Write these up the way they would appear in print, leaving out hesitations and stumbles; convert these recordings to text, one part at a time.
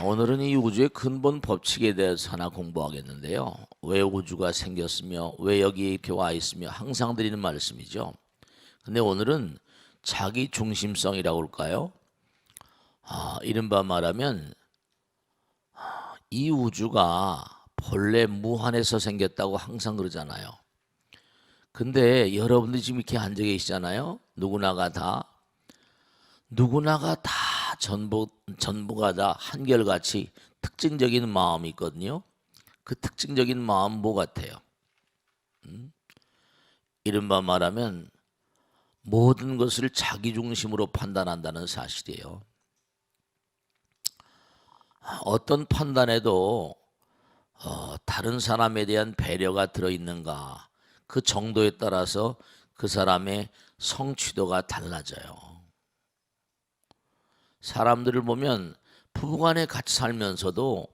오늘은 이 우주의 근본 법칙에 대해서 하나 공부하겠는데요. 왜 우주가 생겼으며 왜 여기에 이렇게 와 있으며 항상 드리는 말씀이죠. 근데 오늘은 자기 중심성이라고 할까요? 이른바 말하면 이 우주가 본래 무한에서 생겼다고 항상 그러잖아요. 근데 여러분들이 지금 이렇게 앉아 계시잖아요. 누구나가 다 전부가 다 한결같이 특징적인 마음이 있거든요. 그 특징적인 마음 뭐 같아요? 이른바 말하면 모든 것을 자기 중심으로 판단한다는 사실이에요. 어떤 판단에도 다른 사람에 대한 배려가 들어있는가, 그 정도에 따라서 그 사람의 성취도가 달라져요. 사람들을 보면 부부간에 같이 살면서도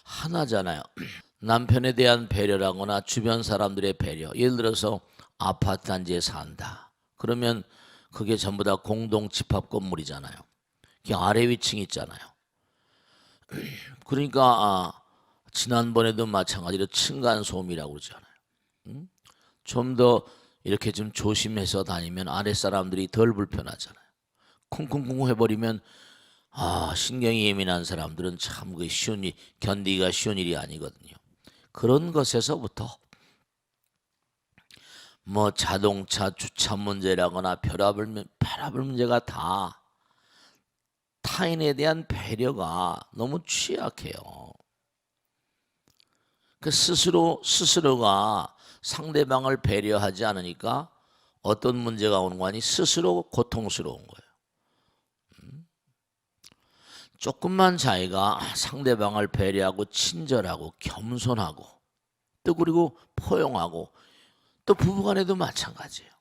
하나잖아요. 남편에 대한 배려라거나 주변 사람들의 배려. 예를 들어서 아파트 단지에 산다. 그러면 그게 전부 다 공동 집합 건물이잖아요. 그 아래 위층이 있잖아요. 그러니까 지난번에도 마찬가지로 층간소음이라고 그러잖아요. 좀 더 이렇게 좀 조심해서 다니면 아래 사람들이 덜 불편하잖아요. 쿵쿵쿵 해버리면 신경이 예민한 사람들은 참 그 견디기가 쉬운 일이 아니거든요. 그런 것에서부터 뭐 자동차 주차 문제라거나 혈압을 문제가 다 타인에 대한 배려가 너무 취약해요. 그 스스로가 상대방을 배려하지 않으니까 어떤 문제가 오는 거 아니 스스로 고통스러운 거예요. 조금만 자기가 상대방을 배려하고 친절하고 겸손하고 또 그리고 포용하고 또 부부간에도 마찬가지예요.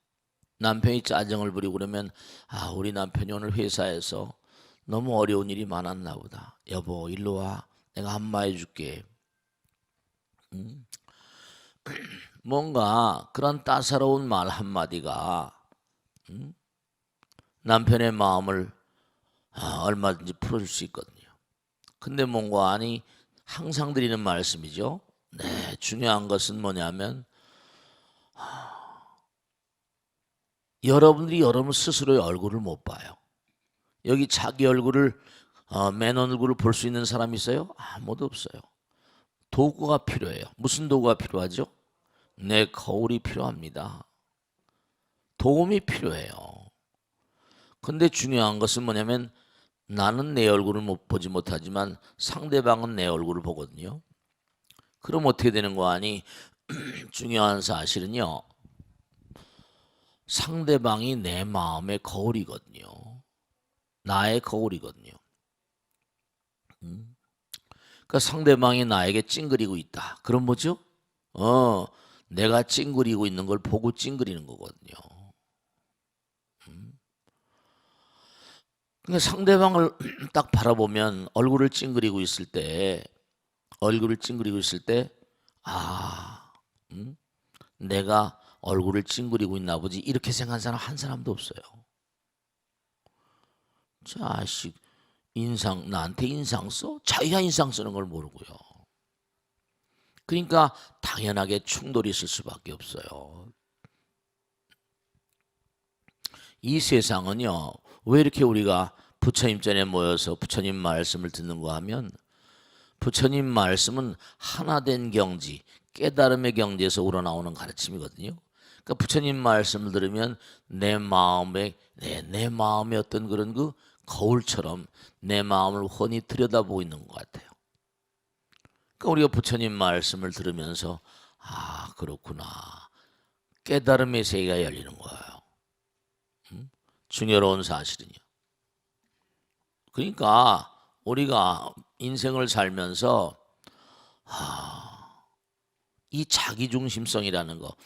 남편이 짜증을 부리고 그러면 우리 남편이 오늘 회사에서 너무 어려운 일이 많았나 보다. 여보 일로 와. 내가 한마 해줄게. 뭔가 그런 따사로운 말 한마디가 남편의 마음을 얼마든지 풀어줄 수 있거든요. 근데 뭔가 아니 항상 드리는 말씀이죠. 네, 중요한 것은 뭐냐면 여러분들이 여러분 스스로의 얼굴을 못 봐요. 여기 자기 얼굴을 맨 얼굴을 볼 수 있는 사람이 있어요? 아무도 없어요. 도구가 필요해요. 무슨 도구가 필요하죠? 내 거울이 필요합니다. 도움이 필요해요. 근데 중요한 것은 뭐냐면 나는 내 얼굴을 보지 못하지만 상대방은 내 얼굴을 보거든요. 그럼 어떻게 되는 거 아니? 중요한 사실은요. 상대방이 내 마음의 거울이거든요. 나의 거울이거든요. 그러니까 상대방이 나에게 찡그리고 있다. 그럼 뭐죠? 내가 찡그리고 있는 걸 보고 찡그리는 거거든요. 그러니까 상대방을 딱 바라보면 얼굴을 찡그리고 있을 때 내가 얼굴을 찡그리고 있나 보지 이렇게 생각한 사람 한 사람도 없어요. 자식 나한테 인상 써? 자기가 인상 쓰는 걸 모르고요. 그러니까 당연하게 충돌이 있을 수밖에 없어요. 이 세상은요. 왜 이렇게 우리가 부처님 전에 모여서 부처님 말씀을 듣는가 하면 부처님 말씀은 하나된 경지, 깨달음의 경지에서 우러나오는 가르침이거든요. 그러니까 부처님 말씀을 들으면 내 마음의 어떤 그런 그 거울처럼 내 마음을 훤히 들여다보고 있는 것 같아요. 그러니까 우리가 부처님 말씀을 들으면서 그렇구나. 깨달음의 세계가 열리는 거예요. 중요로운 사실은요. 그러니까 우리가 인생을 살면서 이 자기중심성이라는 거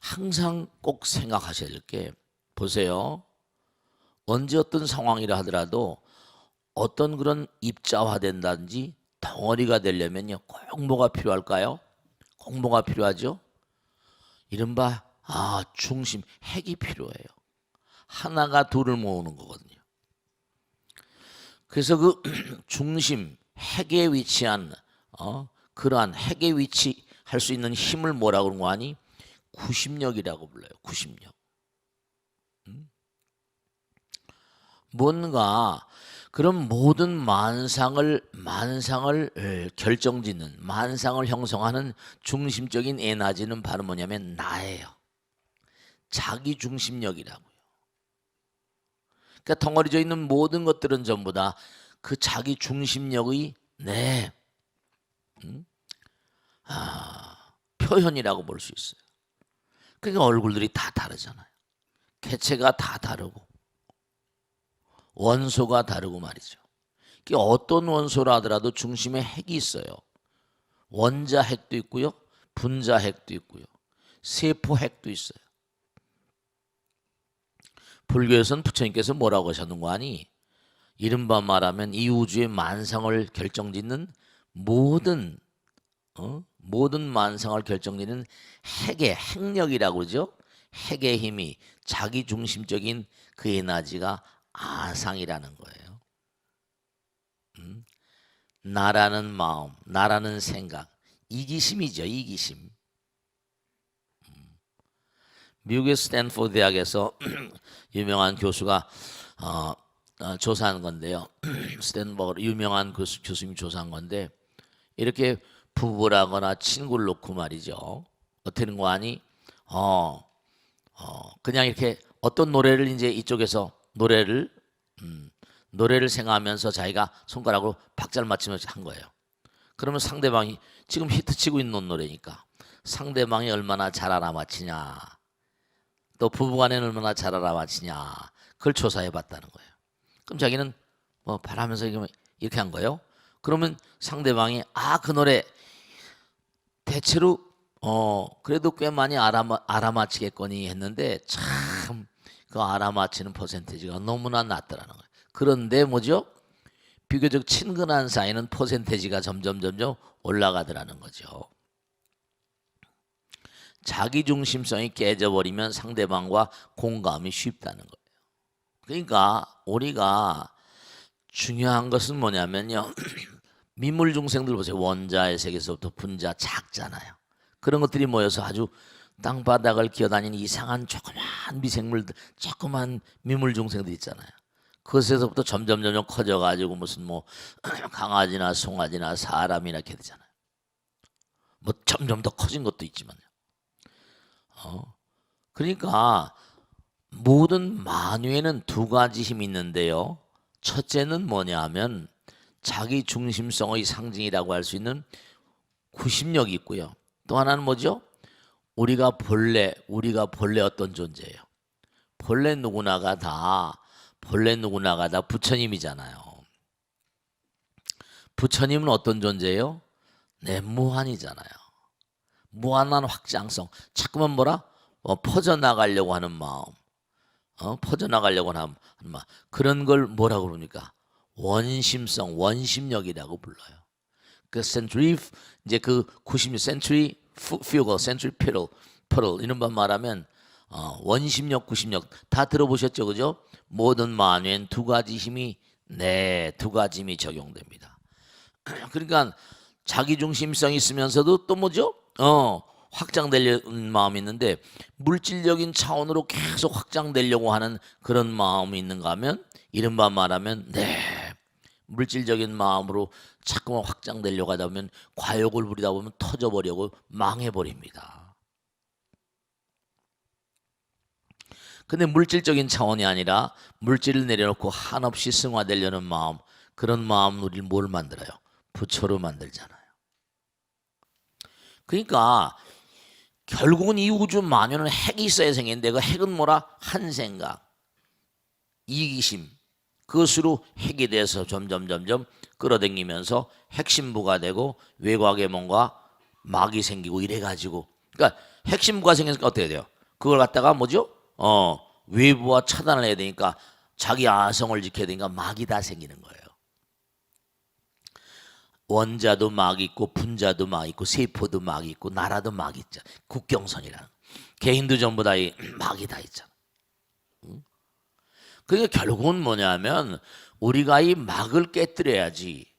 항상 꼭 생각하셔야 될 게 보세요. 언제 어떤 상황이라 하더라도 어떤 그런 입자화된다든지 덩어리가 되려면요. 꼭 뭐가 필요할까요? 꼭 뭐가 필요하죠? 이른바 중심, 핵이 필요해요. 하나가 둘을 모으는 거거든요. 그래서 그 중심, 핵에 위치한 그러한 핵에 위치할 수 있는 힘을 뭐라고 그런 거 아니? 구심력이라고 불러요. 구심력. 뭔가 그런 모든 만상을 결정짓는, 만상을 형성하는 중심적인 에너지는 바로 뭐냐면 나예요. 자기 중심력이라고요. 그러니까 덩어리져 있는 모든 것들은 전부 다 그 자기 중심력의 표현이라고 볼 수 있어요. 그러니까 얼굴들이 다 다르잖아요. 개체가 다 다르고 원소가 다르고 말이죠. 어떤 원소라 하더라도 중심에 핵이 있어요. 원자 핵도 있고요, 분자 핵도 있고요, 세포 핵도 있어요. 불교에서는 부처님께서 뭐라고 하셨는고 하니, 이른바 말하면 이 우주의 만상을 결정짓는 모든 만상을 결정짓는 핵의 핵력이라고 그러죠. 핵의 힘이 자기 중심적인 그 에너지가 아상이라는 거예요. 나라는 마음, 나라는 생각, 이기심이죠. 이기심. 미국의 스탠포드 대학에서 유명한 교수가 조사한 건데요. 스탠퍼드 유명한 교수님이 조사한 건데, 이렇게 부부라거나 친구를 놓고 말이죠. 어떻게 하는 거 아니? 그냥 이렇게 어떤 노래를 이제 이쪽에서 노래를 생각하면서 자기가 손가락으로 박자를 맞추면서 한 거예요. 그러면 상대방이 지금 히트치고 있는 노래니까 상대방이 얼마나 잘 알아맞히냐, 또 부부간에는 얼마나 잘 알아맞히냐, 그걸 조사해 봤다는 거예요. 그럼 자기는 바라면서 이렇게 한 거예요. 그러면 상대방이 그 노래 대체로 그래도 꽤 많이 알아맞히겠거니 했는데, 참 그 알아맞히는 퍼센테이지가 너무나 낮더라는 거예요. 그런데 뭐죠? 비교적 친근한 사이는 퍼센테이지가 점점 올라가더라는 거죠. 자기중심성이 깨져버리면 상대방과 공감이 쉽다는 거예요. 그러니까 우리가 중요한 것은 뭐냐면요. 미물중생들 보세요. 원자의 세계에서부터 분자 작잖아요. 그런 것들이 모여서 아주 땅바닥을 기어다니는 이상한 조그만 미생물들, 조그만 미물중생들 있잖아요. 그것에서부터 점점 커져가지고 무슨 강아지나 송아지나 사람이나 이렇게 되잖아요. 점점 더 커진 것도 있지만요. 그러니까 모든 만유에는 두 가지 힘이 있는데요. 첫째는 뭐냐 하면 자기 중심성의 상징이라고 할 수 있는 구심력이 있고요. 또 하나는 뭐죠? 우리가 본래 어떤 존재예요? 본래 누구나가 다 부처님이잖아요. 부처님은 어떤 존재예요? 무한이잖아요. 무한한 확장성, 자꾸만 퍼져나가려고 하는 마음, 퍼져나가려고 하는 마음, 그런 걸 뭐라고 그럽니까? 원심성, 원심력이라고 불러요. 이제 그 90년 센츄리 퓨거, 센츄리 피럴 이런 반 말하면 원심력, 구심력 다 들어보셨죠, 그죠? 모든 만유엔 두 가지 힘이 적용됩니다. 그러니까 자기 중심성이 있으면서도 또 뭐죠? 확장되려는 마음이 있는데, 물질적인 차원으로 계속 확장되려고 하는 그런 마음이 있는가 하면, 이른바 말하면 물질적인 마음으로 자꾸만 확장되려고 하다 보면, 과욕을 부리다 보면 터져버리고 망해버립니다. 근데 물질적인 차원이 아니라 물질을 내려놓고 한없이 승화되려는 마음, 그런 마음 우리를 뭘 만들어요? 부처로 만들잖아요. 그러니까 결국은 이 우주 만유는 핵이 있어야 생기는데, 그 핵은 뭐라? 한 생각, 이기심, 그것으로 핵이 돼서 점점 끌어당기면서 핵심부가 되고 외곽에 뭔가 막이 생기고 이래가지고, 그러니까 핵심부가 생기니까 어떻게 돼요? 그걸 갖다가 뭐죠? 외부와 차단을 해야 되니까, 자기 아성을 지켜야 되니까 막이 다 생기는 거예요. 원자도 막 있고 분자도 막 있고 세포도 막 있고 나라도 막 있죠. 국경선이라는 개인도 전부 다 막이 다 있잖아. 그러니까 결국은 뭐냐면 우리가 이 막을 깨뜨려야지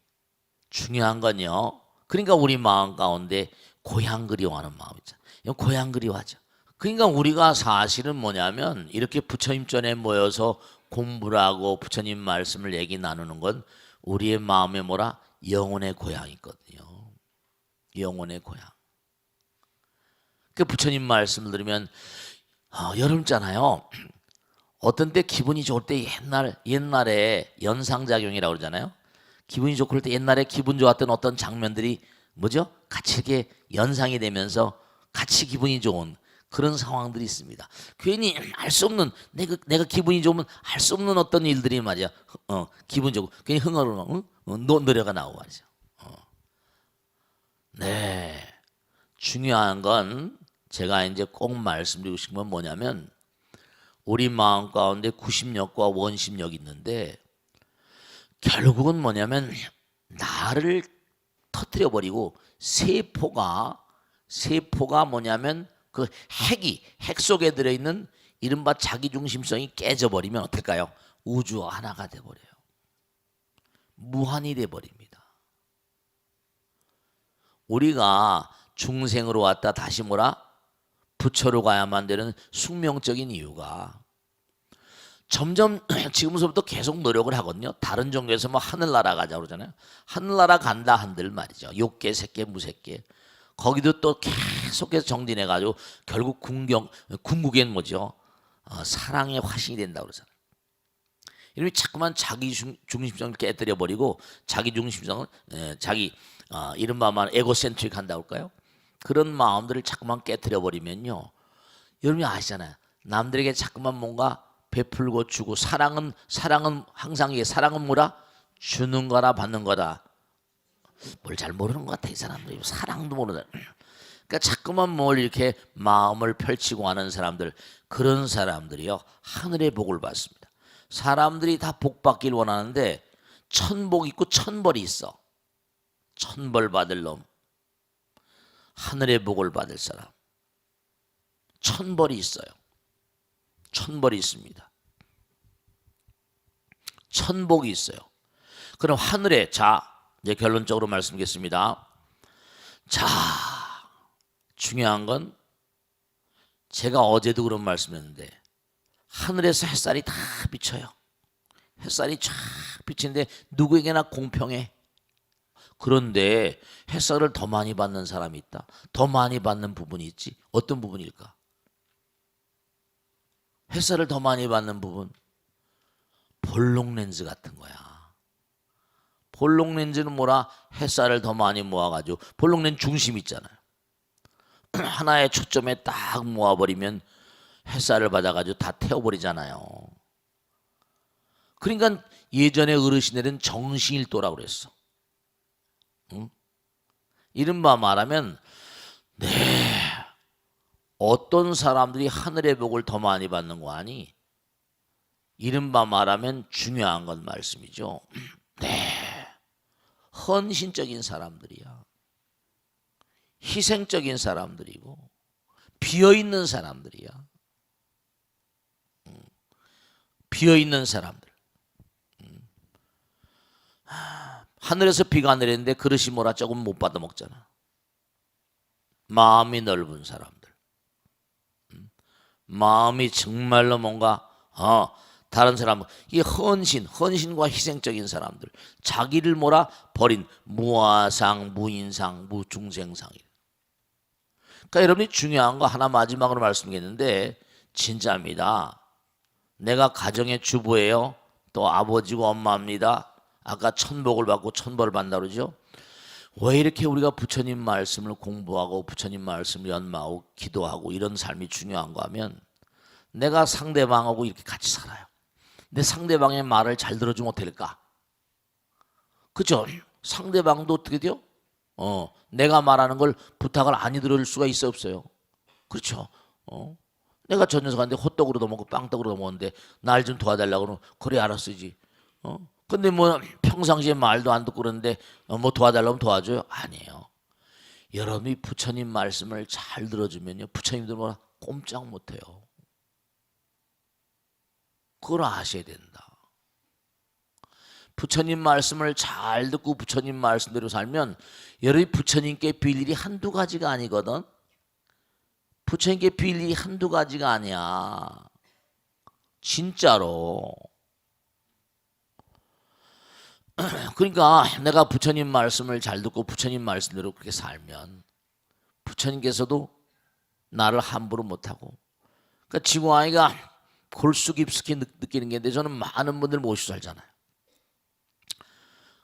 중요한 건요. 그러니까 우리 마음 가운데 고향 그리워하는 마음 있잖아요. 이건 고향 그리워하죠. 그러니까 우리가 사실은 뭐냐면 이렇게 부처님 전에 모여서 공부를 하고 부처님 말씀을 얘기 나누는 건 우리의 마음에 뭐라 영혼의 고향이 있거든요. 영혼의 고향. 그 부처님 말씀을 들으면 여름잖아요. 어떤 때 기분이 좋을 때 옛날에 연상작용이라고 그러잖아요. 기분이 좋고 그럴 때 옛날에 기분 좋았던 어떤 장면들이 뭐죠? 같이 이렇게 연상이 되면서 같이 기분이 좋은 그런 상황들이 있습니다. 괜히 알 수 없는 내가 기분이 좋으면 알 수 없는 어떤 일들이 말이야. 기분 좋고 괜히 흥얼흥얼 노래가 나오고 말이죠. 네. 중요한 건 제가 이제 꼭 말씀드리고 싶은 건 뭐냐면 우리 마음 가운데 구심력과 원심력이 있는데 결국은 뭐냐면 나를 터뜨려 버리고 세포가 뭐냐면 그 핵 속에 들어 있는 이른바 자기 중심성이 깨져 버리면 어떨까요? 우주와 하나가 돼 버려요. 무한이 돼 버립니다. 우리가 중생으로 왔다 다시 뭐라 부처로 가야만 되는 숙명적인 이유가 점점 지금서부터 계속 노력을 하거든요. 다른 종교에서 뭐 하늘나라 가자 그러잖아요. 하늘나라 간다 한들 말이죠. 욕계, 색계, 무색계. 거기도 또 계속해서 정진해 가지고 결국 궁극엔 뭐죠? 사랑의 화신이 된다 그러잖아요. 이러면 자꾸만 자기 중심성을 깨뜨려 버리고 자기 중심성을 이른바 말 에고센트릭 한다고 할까요? 그런 마음들을 자꾸만 깨뜨려 버리면요. 여러분이 아시잖아요. 남들에게 자꾸만 뭔가 베풀고 주고 사랑은 항상 이게 사랑은 뭐라? 주는 거라 받는 거다. 뭘 잘 모르는 것 같아 이 사람들이. 사랑도 모르다. 그러니까 자꾸만 뭘 이렇게 마음을 펼치고 하는 사람들, 그런 사람들이요 하늘의 복을 받습니다. 사람들이 다 복 받길 원하는데 천복 있고 천벌이 있어. 천벌 받을 놈, 하늘의 복을 받을 사람. 천벌이 있어요. 천벌이 있습니다. 천복이 있어요. 그럼 하늘에 이제 결론적으로 말씀드리겠습니다. 자, 중요한 건 제가 어제도 그런 말씀했는데 하늘에서 햇살이 다 비쳐요. 햇살이 쫙 비치는데 누구에게나 공평해. 그런데 햇살을 더 많이 받는 사람이 있다. 더 많이 받는 부분이 있지. 어떤 부분일까? 햇살을 더 많이 받는 부분. 볼록 렌즈 같은 거야. 볼록 렌즈는 뭐라? 햇살을 더 많이 모아가지고 볼록 렌즈 중심 있잖아요. 하나의 초점에 딱 모아버리면 햇살을 받아가지고 다 태워버리잖아요. 그러니까 예전에 어르신들은 정신일도라고 그랬어. 응? 이른바 말하면 어떤 사람들이 하늘의 복을 더 많이 받는 거 아니? 이른바 말하면 중요한 건 말씀이죠. 헌신적인 사람들이야. 희생적인 사람들이고 비어있는 사람들이야. 비어있는 사람들. 하늘에서 비가 내리는데 그릇이 뭐라 조금 못 받아 먹잖아. 마음이 넓은 사람들. 마음이 정말로 뭔가 다른 사람, 이 헌신과 희생적인 사람들, 자기를 뭐라 버린 무아상, 무인상, 무중생상. 그러니까 여러분이 중요한 거 하나 마지막으로 말씀드리겠는데 진짜입니다. 내가 가정의 주부예요. 또 아버지고 엄마입니다. 아까 천복을 받고 천벌을 받는다 그러죠. 왜 이렇게 우리가 부처님 말씀을 공부하고 부처님 말씀을 연마하고 기도하고 이런 삶이 중요한가 하면 내가 상대방하고 이렇게 같이 살아요. 내 상대방의 말을 잘 들어주면 어떻게 될까? 그죠? 상대방도 어떻게 돼요? 내가 말하는 걸 부탁을 안 들어줄 수가 있어 없어요? 그렇죠? 내가 저 녀석 한테 호떡으로도 먹고 빵떡으로도 먹는데 날 좀 도와달라고 그러면 그래 알았어지. 근데 뭐 평상시에 말도 안 듣고 그러는데 뭐 도와달라면 도와줘요? 아니에요. 여러분이 부처님 말씀을 잘 들어주면요 부처님들 뭐라 꼼짝 못해요. 그걸 아셔야 된다. 부처님 말씀을 잘 듣고 부처님 말씀대로 살면 여러분이 부처님께 빌 일이 한두 가지가 아니거든. 부처님께 빌 일이 한두 가지가 아니야. 진짜로. 그러니까 내가 부처님 말씀을 잘 듣고 부처님 말씀대로 그렇게 살면 부처님께서도 나를 함부로 못하고, 그러니까 지구아이가 골수 깊숙이 느끼는 게 있는데, 저는 많은 분들 모시고 살잖아요.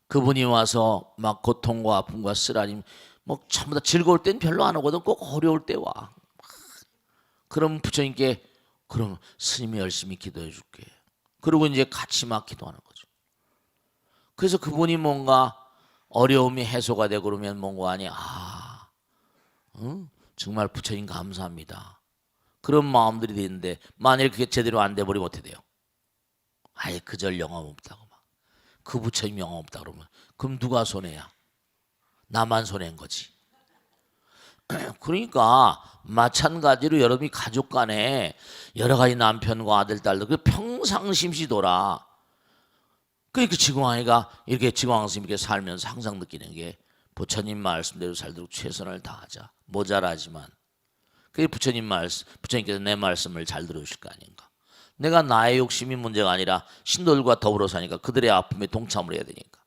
그분이 와서 막 고통과 아픔과 쓰라림 뭐 전부 다 즐거울 땐 별로 안 오거든. 꼭 어려울 때 와. 그럼 부처님께 그럼 스님이 열심히 기도해 줄게. 그리고 이제 같이 막 기도하는 거죠. 그래서 그분이 뭔가 어려움이 해소가 되고 그러면 뭔가 아니 정말 부처님 감사합니다. 그런 마음들이 되는데 만일 그게 제대로 안 돼버리면 어떻게 돼요? 아예 그절 영감 없다고 막 그 부처님 영감 없다 그러면 그럼 누가 손해야? 나만 손해인 거지. 그러니까 마찬가지로 여러분이 가족 간에 여러 가지 남편과 아들 딸들 그 평상심시도라. 그러니까 지공왕이가 이렇게 지공왕 스님께 살면서 항상 느끼는 게 부처님 말씀대로 살도록 최선을 다하자. 모자라지만 그게 부처님 말씀, 부처님께서 내 말씀을 잘 들어주실 거 아닌가. 내가 나의 욕심이 문제가 아니라 신도들과 더불어 사니까 그들의 아픔에 동참을 해야 되니까.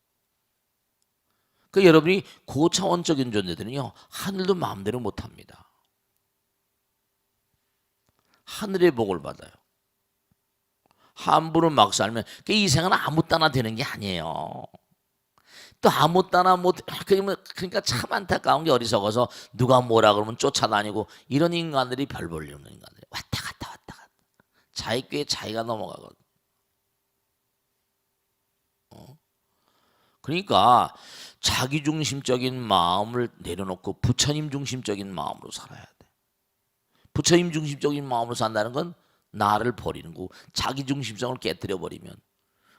그 여러분이 고차원적인 존재들은요 하늘도 마음대로 못합니다. 하늘의 복을 받아요. 함부로 막 살면 이 생은 아무 따나 되는 게 아니에요. 또 아무 따나 못 그러니까 참 안타까운 게 어리석어서 누가 뭐라 그러면 쫓아다니고 이런 인간들이 별 볼 일 없는 인간들이 왔다 갔다 자기 꾀에 자기가 넘어가거든. 그러니까 자기중심적인 마음을 내려놓고 부처님 중심적인 마음으로 살아야 돼. 부처님 중심적인 마음으로 산다는 건 나를 버리는 거고 자기중심성을 깨뜨려 버리면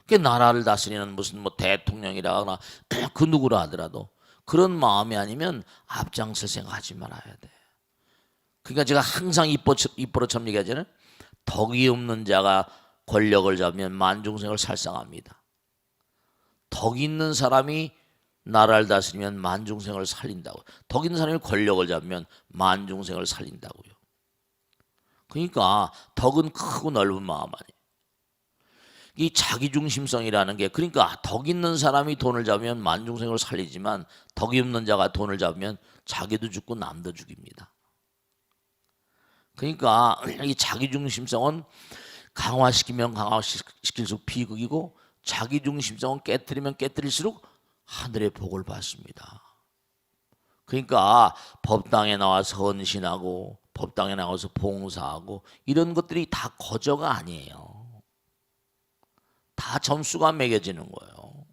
그 나라를 다스리는 무슨 뭐 대통령이라거나 그 누구라 하더라도 그런 마음이 아니면 앞장설 생각하지 말아야 돼. 그러니까 제가 항상 입버릇처럼 얘기하잖아요. 덕이 없는 자가 권력을 잡으면 만중생을 살상합니다. 덕 있는 사람이 나라를 다스리면 만중생을 살린다고. 덕 있는 사람이 권력을 잡으면 만중생을 살린다고요. 그러니까 덕은 크고 넓은 마음 아니에요. 이 자기중심성이라는 게 그러니까 덕 있는 사람이 돈을 잡으면 만중생을 살리지만 덕이 없는 자가 돈을 잡으면 자기도 죽고 남도 죽입니다. 그러니까 이 자기중심성은 강화시키면 강화시킬수록 비극이고 자기중심성은 깨뜨리면 깨뜨릴수록 하늘의 복을 받습니다. 그러니까 법당에 나와서 헌신하고 법당에 나와서 봉사하고 이런 것들이 다 거저가 아니에요. 다 점수가 매겨지는 거예요.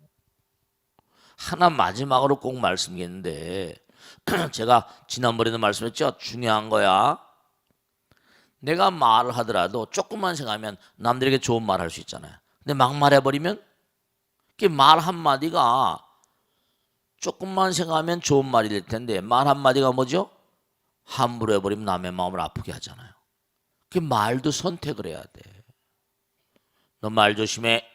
하나 마지막으로 꼭 말씀드리는데 제가 지난번에도 말씀했죠. 중요한 거야. 내가 말을 하더라도 조금만 생각하면 남들에게 좋은 말 할 수 있잖아요. 근데 막 말해버리면 그 말 한마디가 조금만 생각하면 좋은 말이 될 텐데 말 한마디가 뭐죠? 함부로 해버리면 남의 마음을 아프게 하잖아요. 그 말도 선택을 해야 돼. 너 말 조심해.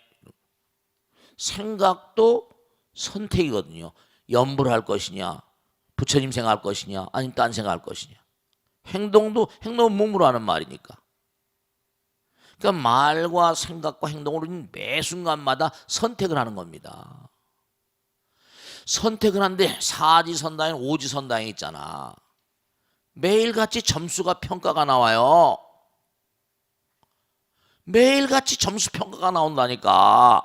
생각도 선택이거든요. 염불 할 것이냐, 부처님 생각할 것이냐, 아니면 딴 생각할 것이냐. 행동은 몸으로 하는 말이니까. 그러니까 말과 생각과 행동으로 매 순간마다 선택을 하는 겁니다. 선택을 하는데 사지선다행, 오지선다행 있잖아. 매일같이 점수가 평가가 나와요. 매일같이 점수 평가가 나온다니까.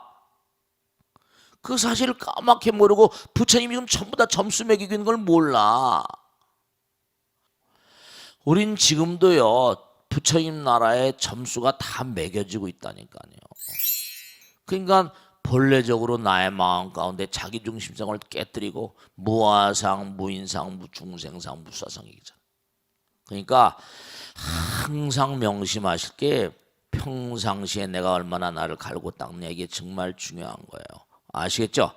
그 사실을 까맣게 모르고 부처님이 지금 전부 다 점수 매기고 있는 걸 몰라. 우린 지금도요 부처님 나라의 점수가 다 매겨지고 있다니까요. 그러니까 본래적으로 나의 마음 가운데 자기중심성을 깨뜨리고 무아상, 무인상, 무중생상, 무사상이잖아. 그러니까 항상 명심하실 게 평상시에 내가 얼마나 나를 갈고 닦냐 이게 정말 중요한 거예요. 아시겠죠?